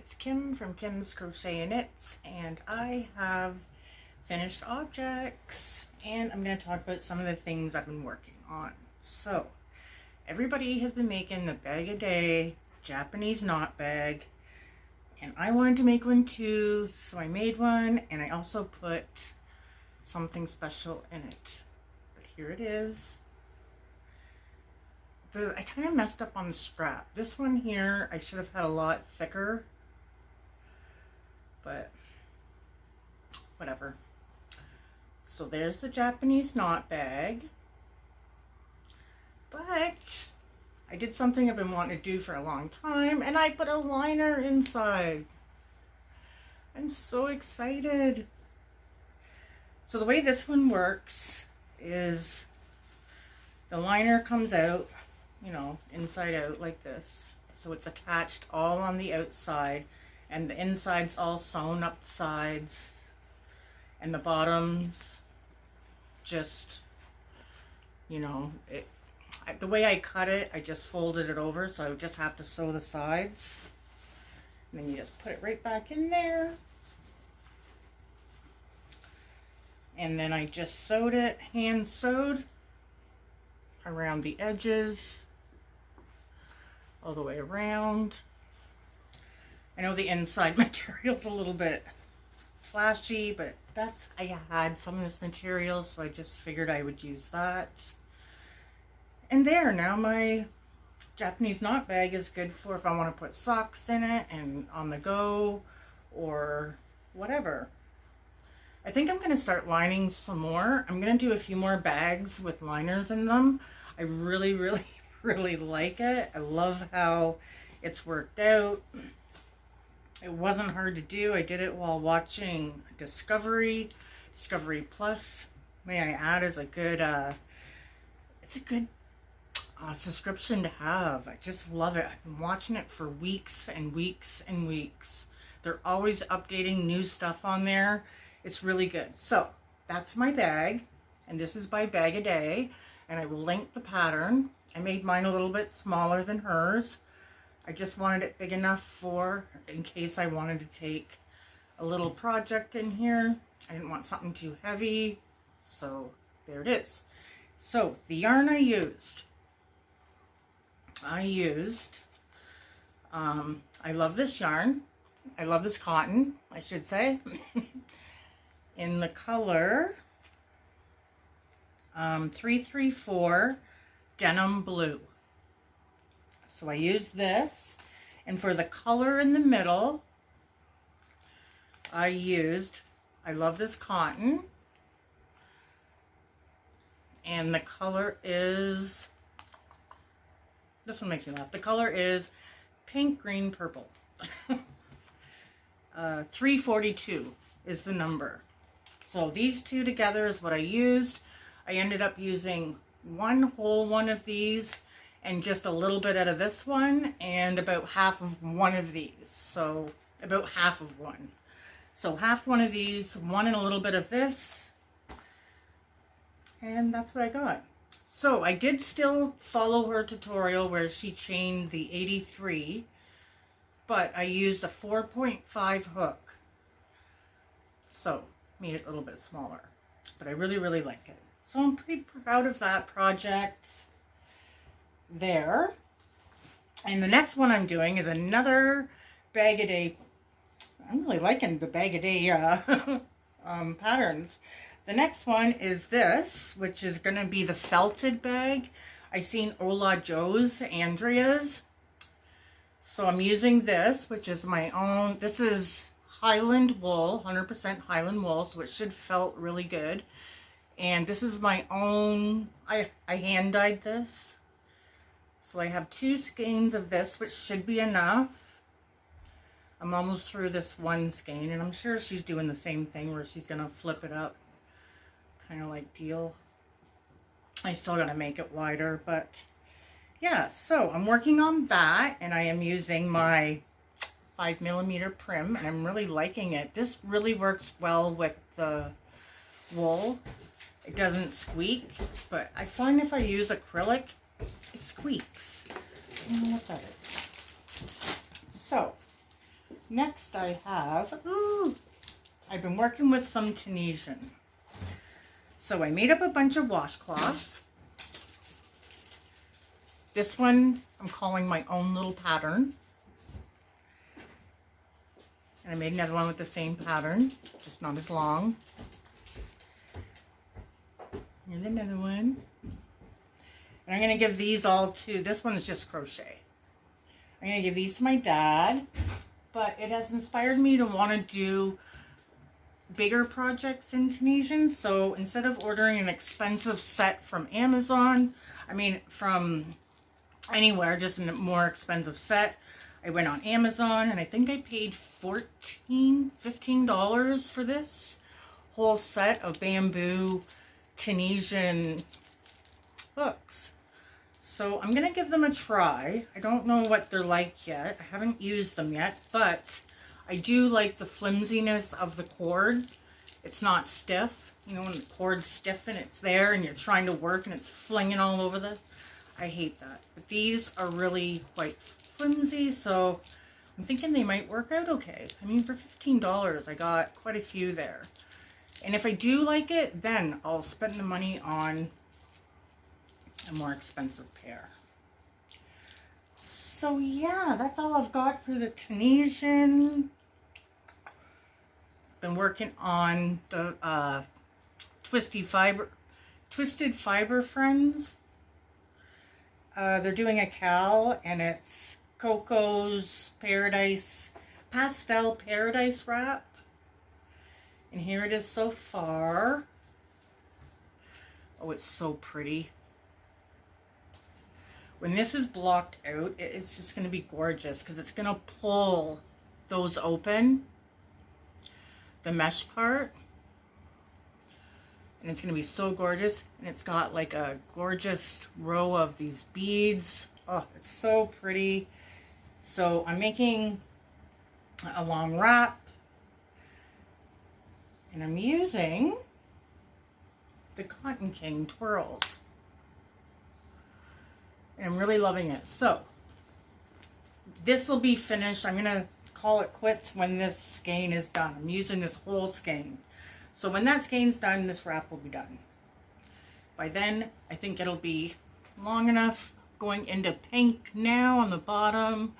it's Kim from Kim's Crochet&Knits, and I have finished objects, and I'm going to talk about some of the things I've been working on. So, everybody has been making the bag-a-day Japanese knot bag, and I wanted to make one too, so I made one, and I also put something special in it. But here it is. I kind of messed up on the strap. This one here, I should have had a lot thicker, but whatever. So there's the Japanese knot bag, but I did something I've been wanting to do for a long time, and I put a liner inside. I'm so excited. So the way this one works is the liner comes out, you know, inside out like this. So it's attached all on the outside, and the inside's all sewn up the sides, and the bottoms just, you know, the way I cut it, I just folded it over, so I would just have to sew the sides. And then you just put it right back in there. And then I just sewed it, hand sewed around the edges, all the way around. I know the inside material's a little bit flashy, but I had some of this material, so I just figured I would use that. And there, now my Japanese knot bag is good for if I want to put socks in it and on the go or whatever. I think I'm going to start lining some more. I'm going to do a few more bags with liners in them. I really like it. I love how it's worked out. It wasn't hard to do. I did it while watching Discovery Plus, may I add, is a good it's a good subscription to have. I just love it. I've been watching it for weeks and weeks and weeks. They're always updating new stuff on there. It's really good. So that's my bag, and this is by Bag-A-Day, and I will link the pattern. I made mine a little bit smaller than hers. I just wanted it big enough for in case I wanted to take a little project in here. I didn't want something too heavy, so there it is. So the yarn I used, I love this yarn. I love this cotton, I should say. In the color 334 Denim Blue. So I used this, and for the color in the middle, I love this cotton, and the color is, this one makes me laugh, the color is pink, green, purple. 342 is the number. So these two together is what I used. I ended up using one whole one of these and just a little bit out of this one and about half of one of these. So about half of one. So half one of these, one and a little bit of this. And that's what I got. So I did still follow her tutorial where she chained the 83, but I used a 4.5 hook. So made it a little bit smaller, but I really like it. So I'm pretty proud of that project there. And the next one I'm doing is another Bag-A-Day. I'm really liking the Bag-A-Day patterns. The next one is this, which is going to be the felted bag. I seen Ola Joe's, Andrea's. So I'm using this, which is my own. This is Highland wool, 100% Highland wool, so it should felt really good. And this is my own, I hand dyed this. So I have 2 skeins of this, which should be enough. I'm almost through this one skein, and I'm sure she's doing the same thing where she's going to flip it up. Kind of like deal. I still got to make it wider, but yeah, so I'm working on that, and I am using my 5mm Prim, and I'm really liking it. This really works well with the wool. It doesn't squeak, but I find if I use acrylic, it squeaks. I don't know what that is. So next I have, I've been working with some Tunisian. So I made up a bunch of washcloths. This one I'm calling my own little pattern. And I made another one with the same pattern, just not as long. Here's another one. And I'm going to give these all to, this one is just crochet. I'm going to give these to my dad, but it has inspired me to want to do bigger projects in Tunisian. So instead of ordering an expensive set from Amazon, from anywhere, just a more expensive set, I went on Amazon and I think I paid $15 for this whole set of bamboo Tunisian hooks. So I'm going to give them a try. I don't know what they're like yet. I haven't used them yet, but I do like the flimsiness of the cord. It's not stiff. You know, when the cord's stiff and it's there and you're trying to work and it's flinging all over I hate that. But these are really quite flimsy, so I'm thinking they might work out okay. I mean, for $15, I got quite a few there. And if I do like it, then I'll spend the money on a more expensive pair. So yeah, that's all I've got for the Tunisian. Been working on the Twisted Fiber Friends. They're doing a cowl, and it's Cocos Paradise, Pastel Paradise wrap. And here it is so far. Oh, it's so pretty. When this is blocked out, it's just going to be gorgeous because it's going to pull those open, the mesh part. And it's going to be so gorgeous. And it's got like a gorgeous row of these beads. Oh, it's so pretty. So I'm making a long wrap. And I'm using the Cotton King twirls. And I'm really loving it. So this will be finished. I'm going to call it quits when this skein is done. I'm using this whole skein. So when that skein's done, this wrap will be done. By then, I think it'll be long enough. Going into pink now on the bottom.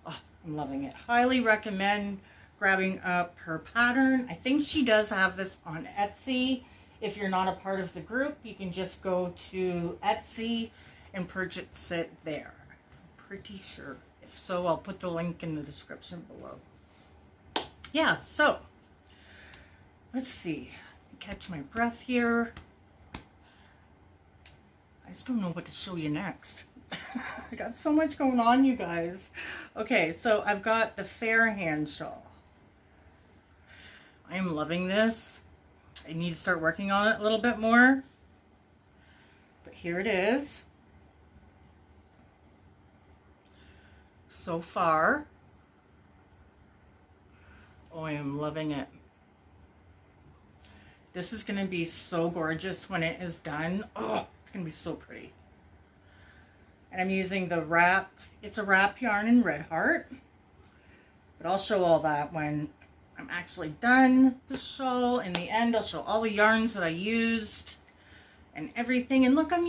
Oh, I'm loving it. Highly recommend grabbing up her pattern. I think she does have this on Etsy. If you're not a part of the group, you can just go to Etsy and purchase it there. I'm pretty sure. If so, I'll put the link in the description below. Yeah, so let's see. Catch my breath here. I just don't know what to show you next. I got so much going on, you guys. Okay, so I've got the Fair Hand Shawl. I am loving this. I need to start working on it a little bit more. But here it is. So far. Oh, I am loving it. This is going to be so gorgeous when it is done. Oh, it's going to be so pretty. And I'm using the wrap. It's a wrap yarn in Red Heart. But I'll show all that when I'm actually done the shawl. In the end, I'll show all the yarns that I used and everything. And look, I'm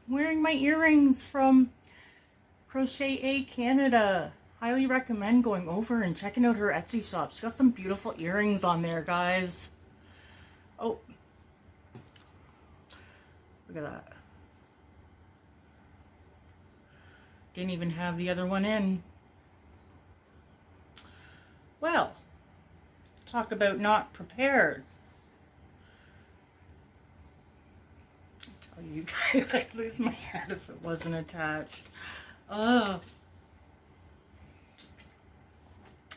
wearing my earrings from Crochet Canada. Highly recommend going over and checking out her Etsy shop. She's got some beautiful earrings on there, guys. Oh, look at that. Didn't even have the other one in. Well, talk about not prepared. I tell you guys, I'd lose my head if it wasn't attached. Oh.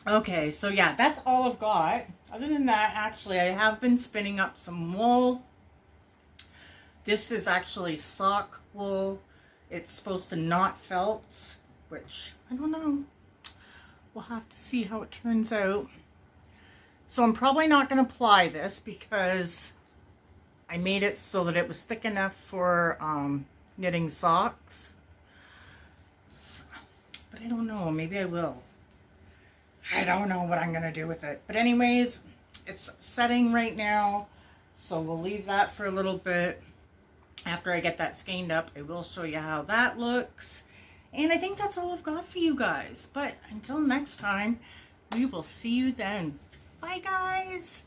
Okay, so yeah, that's all I've got. Other than that, actually, I have been spinning up some wool. This is actually sock wool. It's supposed to not felt, which, I don't know. We'll have to see how it turns out. So I'm probably not going to ply this because I made it so that it was thick enough for knitting socks. So, but I don't know, maybe I will. I don't know what I'm going to do with it. But anyways, it's setting right now. So we'll leave that for a little bit. After I get that skeined up, I will show you how that looks. And I think that's all I've got for you guys. But until next time, we will see you then. Bye, guys.